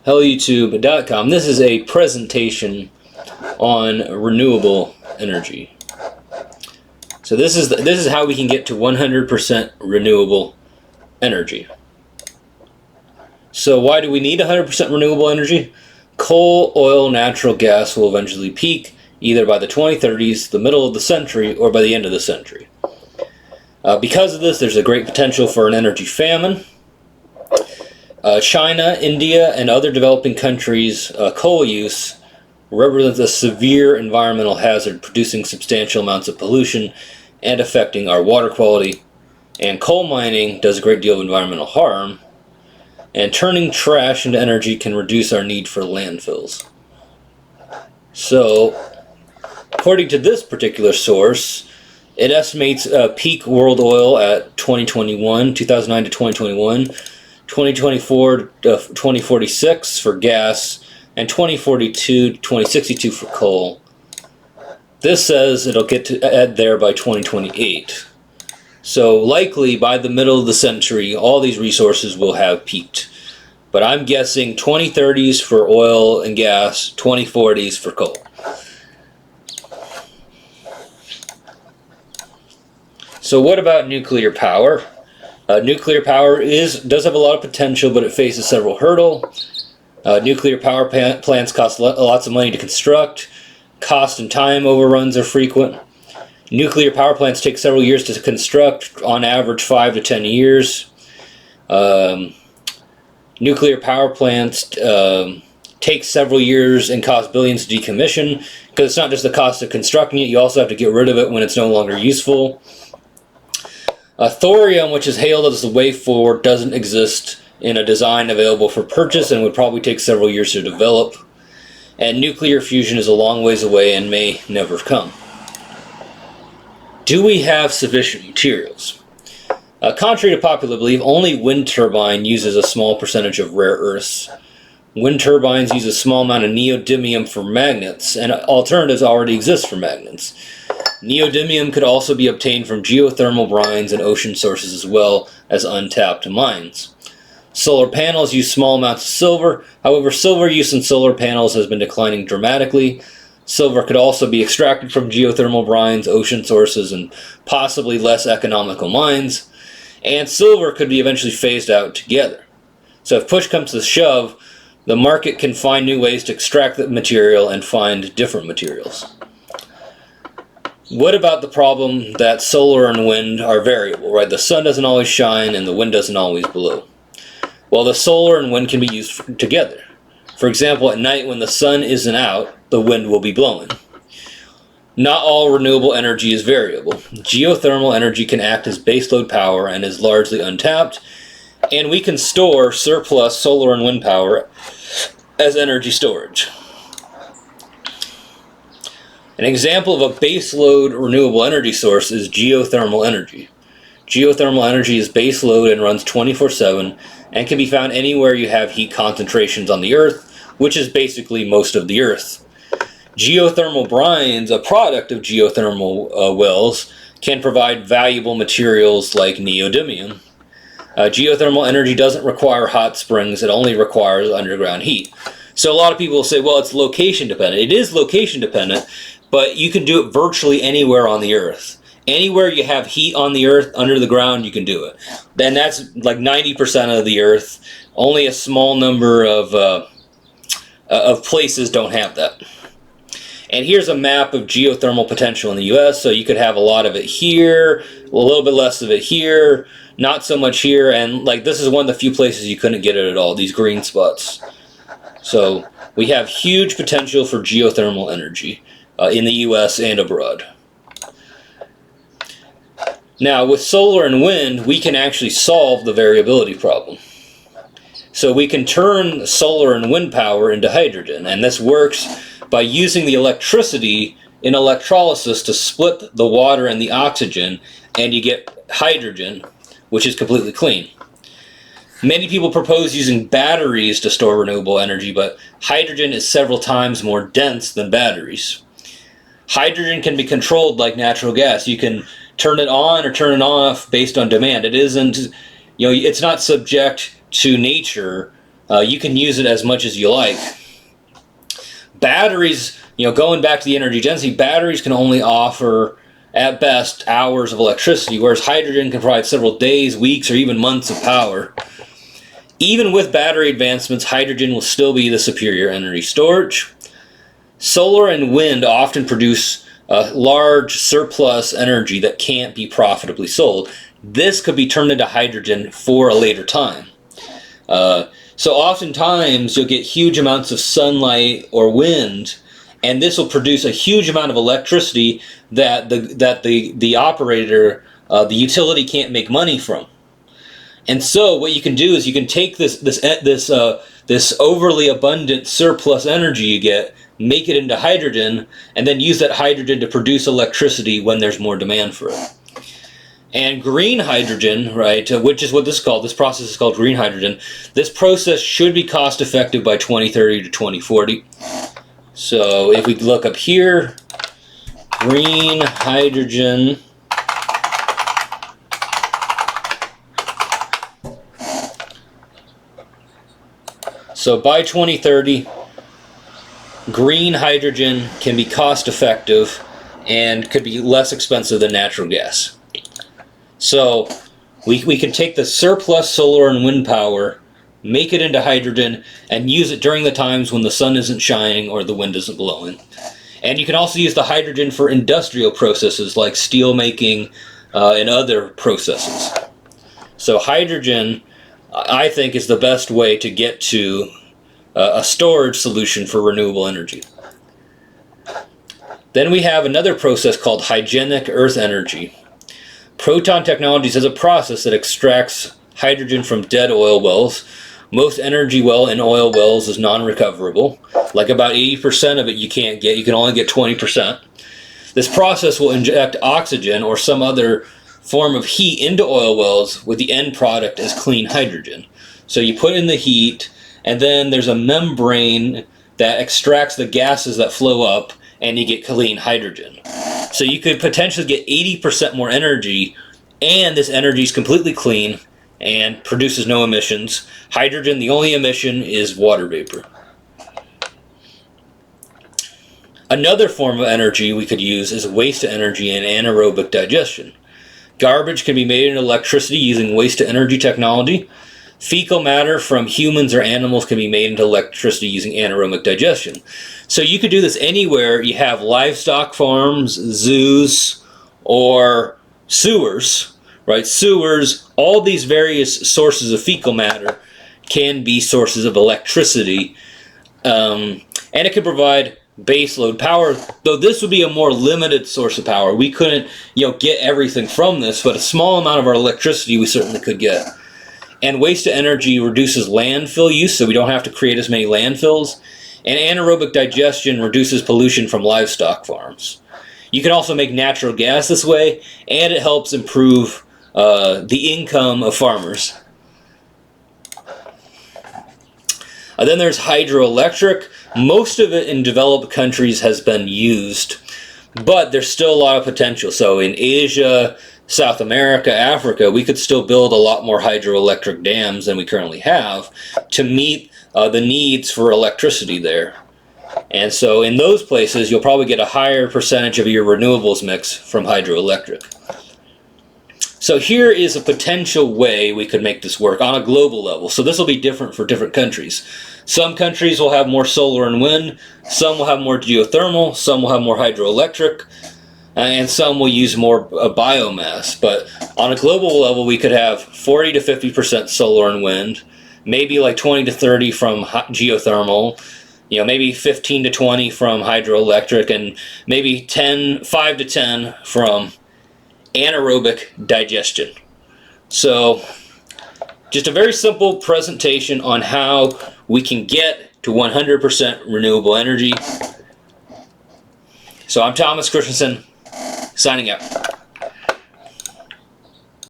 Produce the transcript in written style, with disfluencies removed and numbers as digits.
HellYouTube.com. This is a presentation on renewable energy. So this is how we can get to 100% renewable energy. So why do we need 100% renewable energy? Coal, oil, natural gas will eventually peak either by the 2030s, the middle of the century, or by the end of the century. Because of this, there's a great potential for an energy famine. China, India, and other developing countries' coal use represents a severe environmental hazard, producing substantial amounts of pollution and affecting our water quality. And coal mining does a great deal of environmental harm. And turning trash into energy can reduce our need for landfills. So, according to this particular source, it estimates peak world oil at 2009 to 2021, 2024 to 2046 for gas, and 2042 to 2062 for coal. This says it'll get to there by 2028. So likely by the middle of the century, all these resources will have peaked. But I'm guessing 2030s for oil and gas, 2040s for coal. So what about nuclear power? Nuclear power does have a lot of potential, but it faces several hurdles. Nuclear power plants cost lots of money to construct. Cost and time overruns are frequent. Nuclear power plants take several years to construct, on average 5 to 10 years. Nuclear power plants take several years and cost billions to decommission, because it's not just the cost of constructing it, you also have to get rid of it when it's no longer useful. Thorium, which is hailed as the way forward, doesn't exist in a design available for purchase and would probably take several years to develop. And nuclear fusion is a long ways away and may never come. Do we have sufficient materials? Contrary to popular belief, only wind turbine uses a small percentage of rare earths. Wind turbines use a small amount of neodymium for magnets, and alternatives already exist for magnets. Neodymium could also be obtained from geothermal brines and ocean sources as well as untapped mines. Solar panels use small amounts of silver. However, silver use in solar panels has been declining dramatically. Silver could also be extracted from geothermal brines, ocean sources, and possibly less economical mines. And silver could be eventually phased out together. So if push comes to shove, the market can find new ways to extract the material and find different materials. What about the problem that solar and wind are variable, right? The sun doesn't always shine and the wind doesn't always blow. Well, the solar and wind can be used together. For example, at night when the sun isn't out, the wind will be blowing. Not all renewable energy is variable. Geothermal energy can act as baseload power and is largely untapped, and we can store surplus solar and wind power as energy storage. An example of a baseload renewable energy source is geothermal energy. Geothermal energy is baseload and runs 24/7 and can be found anywhere you have heat concentrations on the Earth, which is basically most of the Earth. Geothermal brines, a product of geothermal wells, can provide valuable materials like neodymium. Geothermal energy doesn't require hot springs, it only requires underground heat. So a lot of people will say, well, it's location dependent. It is location dependent, but you can do it virtually anywhere on the Earth. Anywhere you have heat on the Earth, under the ground, you can do it. Then that's like 90% of the Earth. Only a small number of places don't have that. And here's a map of geothermal potential in the US. So you could have a lot of it here, a little bit less of it here, not so much here, and like this is one of the few places you couldn't get it at all, these green spots. So we have huge potential for geothermal energy in the US and abroad. Now with solar and wind, we can actually solve the variability problem. So we can turn solar and wind power into hydrogen, and this works by using the electricity in electrolysis to split the water and the oxygen, and you get hydrogen, which is completely clean. Many people propose using batteries to store renewable energy, but hydrogen is several times more dense than batteries. Hydrogen can be controlled like natural gas. You can turn it on or turn it off based on demand. It isn't, it's not subject to nature you can use it as much as you like. Batteries, going back to the energy density, batteries can only offer, at best, hours of electricity, whereas hydrogen can provide several days, weeks, or even months of power. Even with battery advancements, hydrogen will still be the superior energy storage. Solar and wind often produce a large surplus energy that can't be profitably sold. This could be turned into hydrogen for a later time. So oftentimes you'll get huge amounts of sunlight or wind, and this will produce a huge amount of electricity that the operator, the utility, can't make money from. And so what you can do is you can take this overly abundant surplus energy you get, make it into hydrogen, and then use that hydrogen to produce electricity when there's more demand for it. And green hydrogen, right, which is what this is called, this process is called green hydrogen. This process should be cost effective by 2030 to 2040. So if we look up here, green hydrogen, so by 2030, green hydrogen can be cost effective and could be less expensive than natural gas. So we can take the surplus solar and wind power, make it into hydrogen, and use it during the times when the sun isn't shining or the wind isn't blowing. And you can also use the hydrogen for industrial processes like steel making and other processes. So hydrogen, I think, is the best way to get to a storage solution for renewable energy. Then we have another process called Hygenic earth energy. Proton Technologies has a process that extracts hydrogen from dead oil wells. Most energy well in oil wells is non-recoverable. Like about 80% of it you can't get. You can only get 20%. This process will inject oxygen or some other form of heat into oil wells with the end product as clean hydrogen. So you put in the heat, and then there's a membrane that extracts the gases that flow up, and you get clean hydrogen. So you could potentially get 80% more energy, and this energy is completely clean and produces no emissions. Hydrogen, the only emission is water vapor. Another form of energy we could use is waste-to-energy and anaerobic digestion. Garbage can be made into electricity using waste-to-energy technology. Fecal matter from humans or animals can be made into electricity using anaerobic digestion. So you could do this anywhere you have livestock farms, zoos, or sewers, right? Sewers, all these various sources of fecal matter can be sources of electricity, and it can provide baseload power, though this would be a more limited source of power. We couldn't, get everything from this, but a small amount of our electricity we certainly could get. And waste to energy reduces landfill use, so we don't have to create as many landfills. And anaerobic digestion reduces pollution from livestock farms. You can also make natural gas this way, and it helps improve the income of farmers. Then there's hydroelectric. Most of it in developed countries has been used, but there's still a lot of potential. So in Asia, South America, Africa, we could still build a lot more hydroelectric dams than we currently have to meet the needs for electricity there. And so in those places, you'll probably get a higher percentage of your renewables mix from hydroelectric. So here is a potential way we could make this work on a global level. So this will be different for different countries. Some countries will have more solar and wind, some will have more geothermal, some will have more hydroelectric, and some will use more biomass. But on a global level, we could have 40 to 50% solar and wind, maybe like 20 to 30 from geothermal, maybe 15 to 20 from hydroelectric, and maybe 5 to 10 from anaerobic digestion. So just a very simple presentation on how we can get to 100% renewable energy. So I'm Thomas Christensen, signing out.